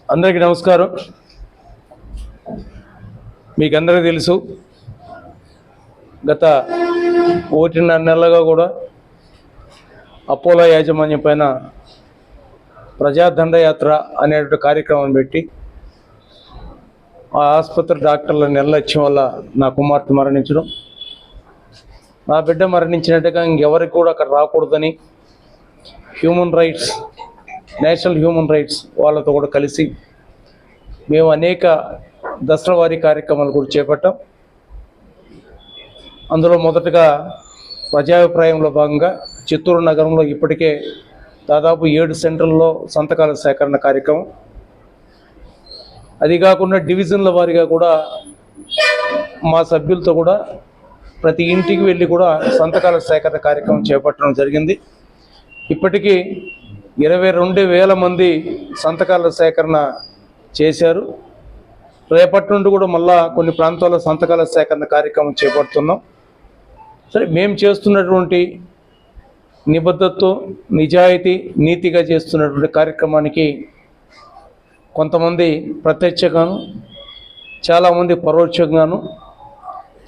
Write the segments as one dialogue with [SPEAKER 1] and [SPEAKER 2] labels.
[SPEAKER 1] అందరికీ నమస్కారం. మీకు అందరికీ తెలుసు, గత 1.5 నెలలుగా కూడా అపోలో యాజమాన్యం పైన ప్రజాదండయాత్ర అనేటువంటి కార్యక్రమం పెట్టి ఆ ఆసుపత్రి డాక్టర్ల నిర్లక్ష్యం వల్ల నా కుమార్తె మరణించడం, నా బిడ్డ మరణించినట్టుగా ఇంకెవరికి కూడా అక్కడ రాకూడదని human rights, national human rights వాళ్ళతో కూడా కలిసి మేము అనేక దసరా వారీ కార్యక్రమాలు కూడా చేపట్టాం. అందులో మొదటగా ప్రజాభిప్రాయంలో భాగంగా చిత్తూరు నగరంలో ఇప్పటికే దాదాపు 7 సెంటర్లలో సంతకాల సేకరణ కార్యక్రమం, అది కాకుండా డివిజన్ల వారీగా కూడా మా సభ్యులతో కూడా ప్రతి ఇంటికి వెళ్ళి కూడా సంతకాల సేకరణ కార్యక్రమం చేపట్టడం జరిగింది. ఇప్పటికీ 22,000 మంది సంతకాల సేకరణ చేశారు. రేపటి నుండి కూడా మళ్ళా కొన్ని ప్రాంతాల్లో సంతకాల సేకరణ కార్యక్రమం చేపడుతున్నాం. సరే, మేము చేస్తున్నటువంటి నిబద్ధతతో నిజాయితీ నీతిగా చేస్తున్నటువంటి కార్యక్రమానికి కొంతమంది ప్రత్యక్షంగాను, చాలామంది పరోక్షంగాను,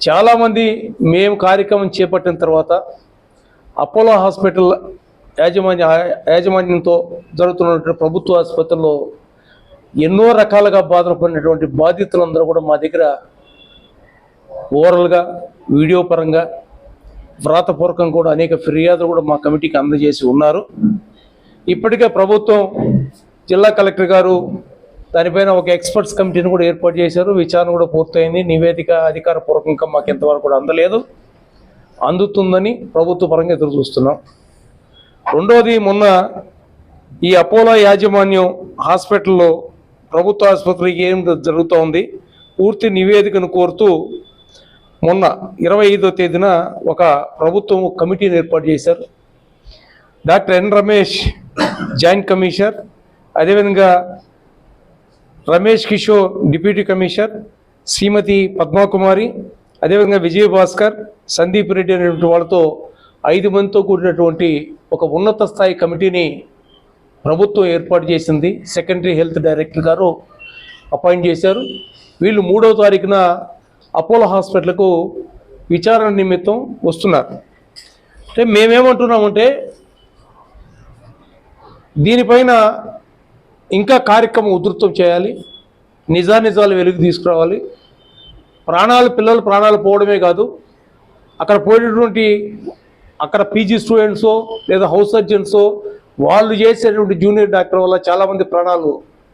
[SPEAKER 1] చాలామంది మేము కార్యక్రమం చేపట్టిన తర్వాత అపోలో హాస్పిటల్ యాజమాన్యంతో జరుగుతున్నటువంటి ప్రభుత్వ ఆసుపత్రిలో ఎన్నో రకాలుగా బాధలు పడినటువంటి బాధితులందరూ కూడా మా దగ్గర ఓరల్గా, వీడియో పరంగా, వ్రాతపూర్వకంగా కూడా అనేక ఫిర్యాదులు కూడా మా కమిటీకి అందజేసి ఉన్నారు. ఇప్పటికే ప్రభుత్వం, జిల్లా కలెక్టర్ గారు దానిపైన ఒక ఎక్స్పర్ట్స్ కమిటీని కూడా ఏర్పాటు చేశారు. విచారణ కూడా పూర్తయింది. నివేదిక అధికారపూర్వకంగా మాకు ఇంతవరకు కూడా అందలేదు. అందుతుందని ప్రభుత్వ పరంగా ఎదురు చూస్తున్నాం. రెండోది, మొన్న ఈ అపోలో యాజమాన్యం హాస్పిటల్లో, ప్రభుత్వ ఆసుపత్రికి ఏం జరుగుతోంది పూర్తి నివేదికను కోరుతూ మొన్న 25వ తేదీన ఒక ప్రభుత్వం కమిటీని ఏర్పాటు చేశారు. Doctor N Ramesh joint commissioner, అదేవిధంగా రమేష్ కిషోర్ డిప్యూటీ కమిషనర్, శ్రీమతి పద్మాకుమారి, అదేవిధంగా విజయభాస్కర్, సందీప్ రెడ్డి అనేటువంటి వాళ్ళతో 5 మందితో కూడినటువంటి ఒక ఉన్నత స్థాయి కమిటీని ప్రభుత్వం ఏర్పాటు చేసింది. సెకండరీ హెల్త్ డైరెక్టర్ గారు అపాయింట్ చేశారు. వీళ్ళు 3వ తారీఖున అపోలో హాస్పిటల్కు విచారణ నిమిత్తం వస్తున్నారు. అంటే మేమేమంటున్నామంటే, దీనిపైన ఇంకా కార్యక్రమం ఉధృతం చేయాలి, నిజానిజాలు వెలుగు తీసుకురావాలి. పిల్లలు ప్రాణాలు పోవడమే కాదు, అక్కడ పోయినటువంటి అక్కడ పీజీ స్టూడెంట్సో లేదా హౌస్ సర్జన్సో వాళ్ళు చేసేటువంటి జూనియర్ డాక్టర్ వల్ల చాలామంది ప్రాణాలు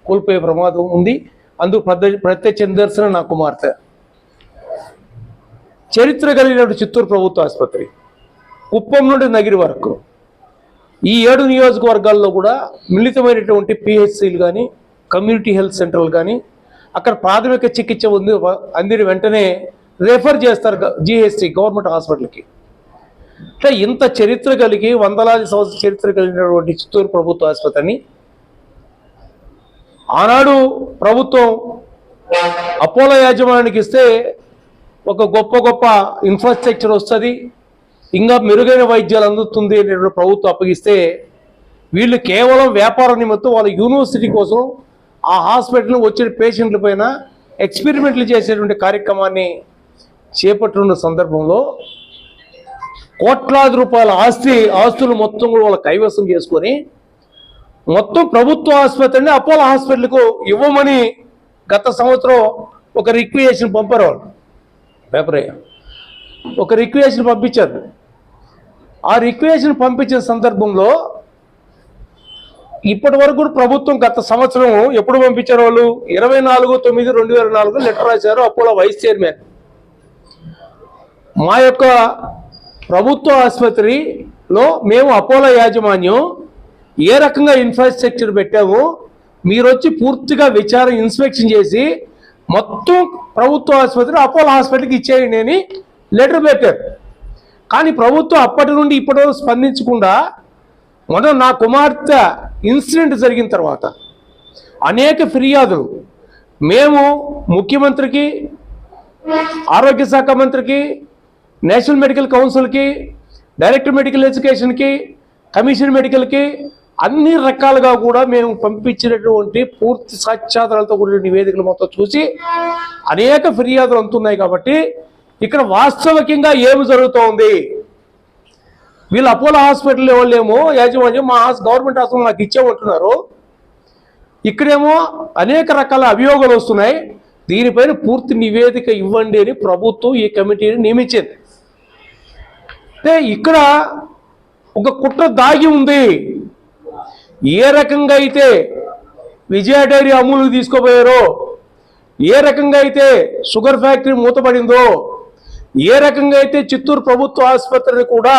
[SPEAKER 1] కోల్పోయే ప్రమాదం ఉంది. అందుకు ప్రత్యక్ష నిదర్శనం నా కుమార్తె. చరిత్ర కలిగినటువంటి చిత్తూరు ప్రభుత్వ ఆసుపత్రి, కుప్పం నుండి నగిరి వరకు ఈ 7 నియోజకవర్గాల్లో కూడా మిళితమైనటువంటి పిహెచ్సిలు కానీ, కమ్యూనిటీ హెల్త్ సెంటర్లు కానీ, అక్కడ ప్రాథమిక చికిత్స అందిన వెంటనే రెఫర్ చేస్తారు జిహెచ్సి గవర్నమెంట్ హాస్పిటల్కి. అంటే ఇంత చరిత్ర కలిగి, వందలాది సంవత్సరాల చరిత్ర కలిగినటువంటి చిత్తూరు ప్రభుత్వ ఆసుపత్రిని ఆనాడు ప్రభుత్వం అపోలో యాజమాన్యానికి ఇస్తే ఒక గొప్ప ఇన్ఫ్రాస్ట్రక్చర్ వస్తుంది, ఇంకా మెరుగైన వైద్యాలు అందుతుంది అనేటువంటి ప్రభుత్వం అప్పగిస్తే, వీళ్ళు కేవలం వ్యాపార నిమిత్తం వాళ్ళ యూనివర్సిటీ కోసం ఆ హాస్పిటల్ వచ్చిన పేషెంట్ల పైన ఎక్స్పెరిమెంట్లు చేసేటువంటి కార్యక్రమాన్ని చేపట్టున్న సందర్భంలో కోట్లాది రూపాయల ఆస్తులు మొత్తం కూడా వాళ్ళ కైవసం చేసుకొని మొత్తం ప్రభుత్వ ఆసుపత్రిని అపోలో హాస్పిటల్కు ఇవ్వమని గత సంవత్సరం ఒక రిక్వెషన్ పంపారు. వాళ్ళు పేపర్ ఒక రిక్వెషన్ పంపించారు. ఆ రిక్వెషన్ పంపించిన సందర్భంలో ఇప్పటి వరకు కూడా ప్రభుత్వం గత సంవత్సరం ఎప్పుడు పంపించారు, వాళ్ళు 24/9/2004 లెటర్ రాశారు అపోలో వైస్ చైర్మన్. మా యొక్క ప్రభుత్వ ఆసుపత్రిలో మేము అపోలో యాజమాన్యం ఏ రకంగా ఇన్ఫ్రాస్ట్రక్చర్ పెట్టాము, మీరు వచ్చి పూర్తిగా ఇన్స్పెక్షన్ చేసి మొత్తం ప్రభుత్వ ఆసుపత్రి అపోలో హాస్పిటల్కి ఇచ్చేయండి అని లెటర్ పెట్టారు. కానీ ప్రభుత్వం అప్పటి నుండి ఇప్పటి వరకు స్పందించకుండా, మొన్న నా కుమార్తె ఇన్సిడెంట్ జరిగిన తర్వాత అనేక ఫిర్యాదులు మేము ముఖ్యమంత్రికి, ఆరోగ్య శాఖ మంత్రికి, నేషనల్ మెడికల్ కౌన్సిల్కి, డైరెక్టర్ మెడికల్ ఎడ్యుకేషన్కి, కమిషన్ మెడికల్కి అన్ని రకాలుగా కూడా మేము పంపించినటువంటి పూర్తి సాక్ష్యాధారాలతో కూడిన నివేదికలు మొత్తం చూసి అనేక ఫిర్యాదులు అందుతున్నాయి. కాబట్టి ఇక్కడ వాస్తవికంగా ఏమి జరుగుతోంది, వీళ్ళు అపోలో హాస్పిటల్ వాళ్ళేమో యాజమాన్యం మా గవర్నమెంట్ హాస్పిటల్ నాకు ఇచ్చేమంటున్నారు, ఇక్కడేమో అనేక రకాల అభియోగాలు వస్తున్నాయి, దీనిపైన పూర్తి నివేదిక ఇవ్వండి అని ప్రభుత్వం ఈ కమిటీని నియమించింది. అంటే ఇక్కడ ఒక కుట్ర దాగి ఉంది. ఏ రకంగా అయితే విజయ డైరీ అమూల్కి తీసుకోపోయారో, ఏ రకంగా అయితే షుగర్ ఫ్యాక్టరీ మూతపడిందో, ఏ రకంగా అయితే చిత్తూరు ప్రభుత్వ ఆసుపత్రిని కూడా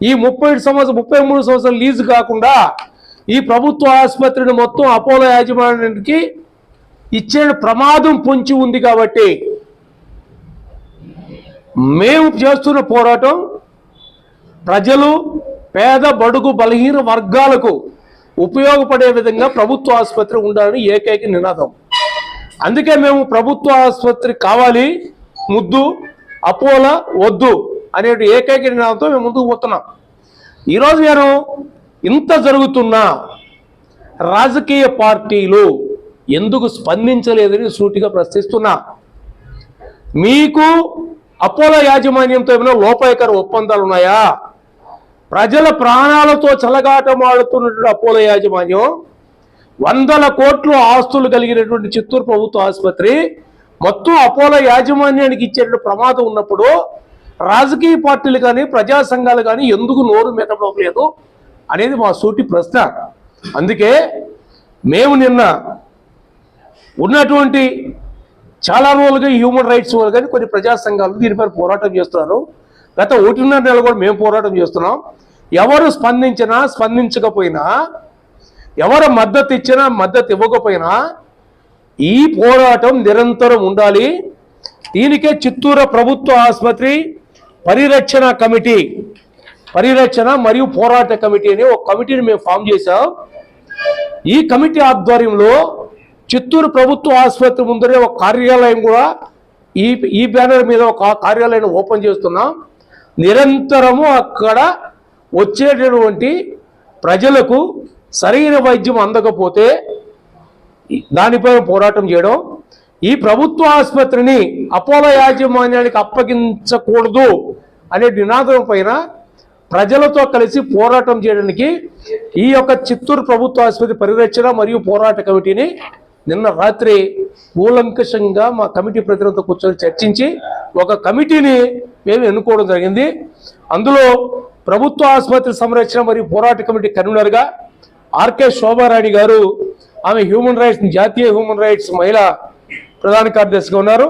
[SPEAKER 1] ఈ 33 సంవత్సరాలు లీజు కాకుండా ఈ ప్రభుత్వ ఆసుపత్రిని మొత్తం అపోలో యాజమాన్యానికి ఇచ్చే ప్రమాదం పొంచి ఉంది. కాబట్టి మేము చేస్తున్న పోరాటం ప్రజలు, పేద బడుగు బలహీన వర్గాలకు ఉపయోగపడే విధంగా ప్రభుత్వ ఆసుపత్రి ఉండాలని ఏకైక నినాదం. అందుకే మేము ప్రభుత్వ ఆసుపత్రి కావాలి, ముద్దు, అపోలో వద్దు అనే ఏకైక నినాదంతో మేము ముందుకు పోతున్నాం. ఈరోజు నేను ఇంత జరుగుతున్నా రాజకీయ పార్టీలు ఎందుకు స్పందించలేదని సూటిగా ప్రశ్నిస్తున్నా. మీకు అపోలో యాజమాన్యంతో ఏమైనా లోపాయకర ఒప్పందాలు ఉన్నాయా? ప్రజల ప్రాణాలతో చెలగాటమాడుతున్నటువంటి అపోలో యాజమాన్యం, 100 కోట్ల ఆస్తులు కలిగినటువంటి చిత్తూరు ప్రభుత్వ ఆసుపత్రి మొత్తం అపోలో యాజమాన్యానికి ఇచ్చేటువంటి ప్రమాదం ఉన్నప్పుడు రాజకీయ పార్టీలు కానీ ప్రజా సంఘాలు కానీ ఎందుకు నోరు మెదపడం లేదు అనేది మా సూటి ప్రశ్న. అందుకే మేము నిన్న ఉన్నటువంటి చాలా రోజులుగా హ్యూమన్ రైట్స్ వాళ్ళు కానీ కొన్ని ప్రజా సంఘాలు దీనిపై పోరాటం చేస్తున్నారు. గత 1.5 నెలలు కూడా మేము పోరాటం చేస్తున్నాం. ఎవరు స్పందించినా స్పందించకపోయినా, ఎవరు మద్దతు ఇచ్చినా మద్దతు ఇవ్వకపోయినా ఈ పోరాటం నిరంతరం ఉండాలి. దీనికే చిత్తూరు ప్రభుత్వ ఆసుపత్రి పరిరక్షణ కమిటీ, పరిరక్షణ మరియు పోరాట కమిటీ అని ఒక కమిటీని మేము ఫామ్ చేశాం. ఈ కమిటీ ఆధ్వర్యంలో చిత్తూరు ప్రభుత్వ ఆసుపత్రి ముందరే ఒక కార్యాలయం కూడా ఈ బ్యానర్ మీద ఒక కార్యాలయాన్ని ఓపెన్ చేస్తున్నాం. నిరంతరము అక్కడ వచ్చేటటువంటి ప్రజలకు సరైన వైద్యం అందకపోతే దానిపై పోరాటం చేయడం, ఈ ప్రభుత్వ ఆసుపత్రిని అపోలో యాజమాన్యానికి అప్పగించకూడదు అనే నినాదం పైన ప్రజలతో కలిసి పోరాటం చేయడానికి ఈ యొక్క చిత్తూరు ప్రభుత్వ ఆసుపత్రి పరిరక్షణ మరియు పోరాట కమిటీని నిన్న రాత్రి కూలంకషంగా మా కమిటీ ప్రతినిధులతో కూర్చొని చర్చించి ఒక కమిటీని మేము ఎన్నుకోవడం జరిగింది. అందులో ప్రభుత్వ ఆసుపత్రి సంరక్షణ మరియు పోరాట కమిటీ కన్వీనర్గా ఆర్కే శోభారాణి గారు, ఆమె హ్యూమన్ రైట్స్ జాతీయ హ్యూమన్ రైట్స్ మహిళా ప్రధాన కార్యదర్శిగా ఉన్నారు.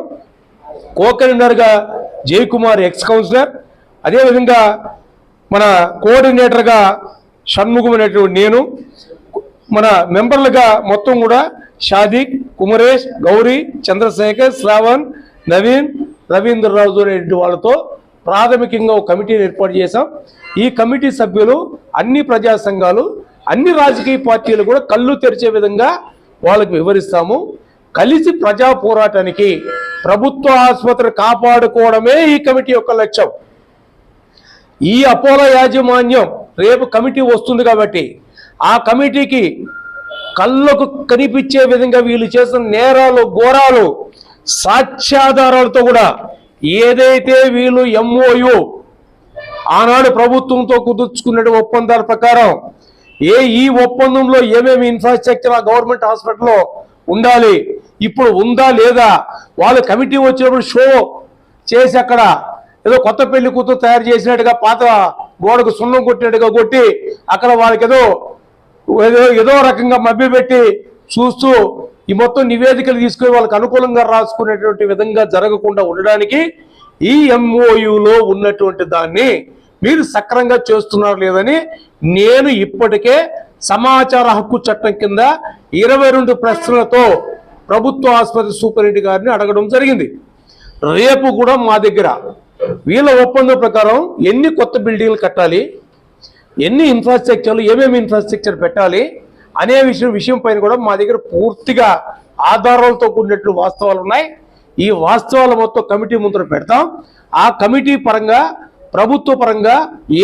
[SPEAKER 1] కో కన్వీనర్గా జయకుమార్ ఎక్స్ కౌన్సిలర్, అదేవిధంగా మన కోఆర్డినేటర్గా షణ్ముఖం అనేటువంటి నేను, మన మెంబర్లుగా మొత్తం కూడా షాదిక్, కుమరేష్, గౌరీ, చంద్రశేఖర్, శ్రావణ్, నవీన్, రవీంద్రరాజు అనేటువంటి వాళ్ళతో ప్రాథమికంగా ఒక కమిటీని ఏర్పాటు చేశాం. ఈ కమిటీ సభ్యులు అన్ని ప్రజా సంఘాలు, అన్ని రాజకీయ పార్టీలు కూడా కళ్ళు తెరిచే విధంగా వాళ్ళకి వివరిస్తాము. కలిసి ప్రజా పోరాటానికి ప్రభుత్వ ఆసుపత్రి కాపాడుకోవడమే ఈ కమిటీ యొక్క లక్ష్యం. ఈ అపోలో యాజమాన్యం రేపు కమిటీ వస్తుంది కాబట్టి ఆ కమిటీకి కళ్ళకు కనిపించే విధంగా వీళ్ళు చేసిన నేరాలు, ఘోరాలు సాక్ష్యాధారాలతో కూడా ఏదైతే వీళ్ళు MOU ఆనాడు ప్రభుత్వంతో కుదుర్చుకున్న ఒప్పందాల ప్రకారం ఈ ఒప్పందంలో ఏమేమి ఇన్ఫ్రాస్ట్రక్చర్ ఆ గవర్నమెంట్ హాస్పిటల్లో ఉండాలి, ఇప్పుడు ఉందా లేదా, వాళ్ళు కమిటీ వచ్చినప్పుడు షో చేసి అక్కడ ఏదో కొత్త పెళ్లి కూతురు తయారు చేసినట్టుగా పాత గోడకు సున్నం కొట్టినట్టుగా కొట్టి అక్కడ వాళ్ళకి ఏదో రకంగా మభ్యపెట్టి చూస్తూ ఈ మొత్తం నివేదికలు తీసుకుని వాళ్ళకి అనుకూలంగా రాసుకునేటువంటి విధంగా జరగకుండా ఉండడానికి ఈ MOUలో ఉన్నటువంటి దాన్ని మీరు సక్రమంగా చేస్తున్నారు లేదని నేను ఇప్పటికే సమాచార హక్కు చట్టం కింద 22 ప్రశ్నలతో ప్రభుత్వ ఆసుపత్రి సూపరింటెండెంట్ గారిని అడగడం జరిగింది. రేపు కూడా మా దగ్గర వీళ్ళ ఒప్పందం ప్రకారం ఎన్ని కొత్త బిల్డింగ్లు కట్టాలి, ఎన్ని ఇన్ఫ్రాస్ట్రక్చర్లు, ఏమేమి ఇన్ఫ్రాస్ట్రక్చర్ పెట్టాలి అనే విషయం పైన కూడా మా దగ్గర పూర్తిగా ఆధారాలతో కూడినట్లు వాస్తవాలు ఉన్నాయి. ఈ వాస్తవాల మొత్తం కమిటీ ముందర పెడతాం. ఆ కమిటీ పరంగా ప్రభుత్వ పరంగా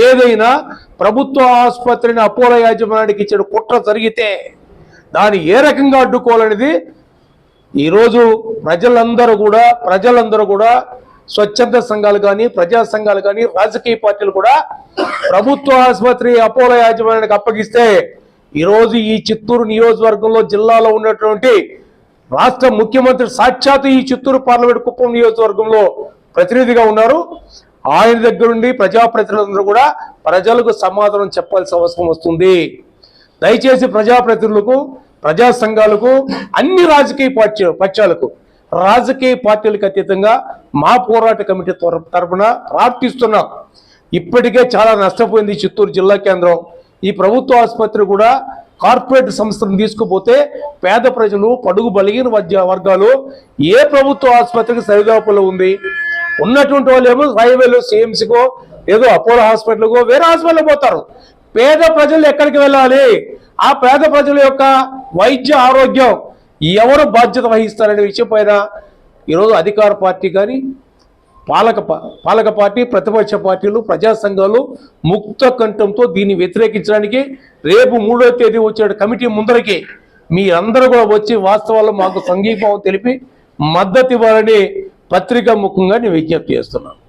[SPEAKER 1] ఏదైనా ప్రభుత్వ ఆసుపత్రిని అపోలో యాజమాన్యానికి ఇచ్చిన కుట్ర జరిగితే దాన్ని ఏ రకంగా అడ్డుకోవాలనేది ఈరోజు ప్రజలందరూ కూడా స్వచ్ఛంద సంఘాలు కానీ ప్రజా సంఘాలు కానీ రాజకీయ పార్టీలు కూడా ప్రభుత్వ ఆసుపత్రి అపోలో యాజమాన్యానికి అప్పగిస్తే ఈరోజు ఈ చిత్తూరు నియోజకవర్గంలో జిల్లాలో ఉన్నటువంటి రాష్ట్ర ముఖ్యమంత్రి సాక్షాత్ ఈ చిత్తూరు పార్లమెంట్ కుప్పం నియోజకవర్గంలో ప్రతినిధిగా ఉన్నారు. ఆయన దగ్గర నుండి ప్రజాప్రతినిధులందరూ కూడా ప్రజలకు సమాధానం చెప్పాల్సిన అవసరం వస్తుంది. దయచేసి ప్రజాప్రతినిధులకు ప్రజా సంఘాలకు అన్ని రాజకీయ పక్షాలకు రాజకీయ పార్టీలకు అతీతంగా మా పోరాట కమిటీ తరఫున ప్రార్థిస్తున్నాం. ఇప్పటికే చాలా నష్టపోయింది చిత్తూరు జిల్లా కేంద్రం. ఈ ప్రభుత్వ ఆసుపత్రి కూడా కార్పొరేట్ సంస్థలను తీసుకుపోతే పేద ప్రజలు పడుగు బలిగిన వర్గాలు ఏ ప్రభుత్వ ఆసుపత్రికి సరిదాపులో ఉంది. ఉన్నటువంటి వాళ్ళు ఏమో రైల్వేలో సిఎంసీకో ఏదో అపోలో హాస్పిటల్కో వేరే హాస్పిటల్ పోతారు. పేద ప్రజలు ఎక్కడికి వెళ్ళాలి? ఆ పేద ప్రజల యొక్క వైద్య ఆరోగ్యం ఎవరు బాధ్యత వహిస్తారనే విషయం పైన ఈరోజు అధికార పార్టీ కానీ పాలక పార్టీ ప్రతిపక్ష పార్టీలు ప్రజా సంఘాలు ముక్త కంఠంతో దీన్ని వ్యతిరేకించడానికి రేపు 3వ తేదీ వచ్చే కమిటీ ముందరకి మీ అందరూ కూడా వచ్చి వాస్తవాలు మాకు సంఘీభావం తెలిపి మద్దతు ఇవ్వాలని పత్రికా ముఖంగా నేను విజ్ఞప్తి చేస్తున్నాను.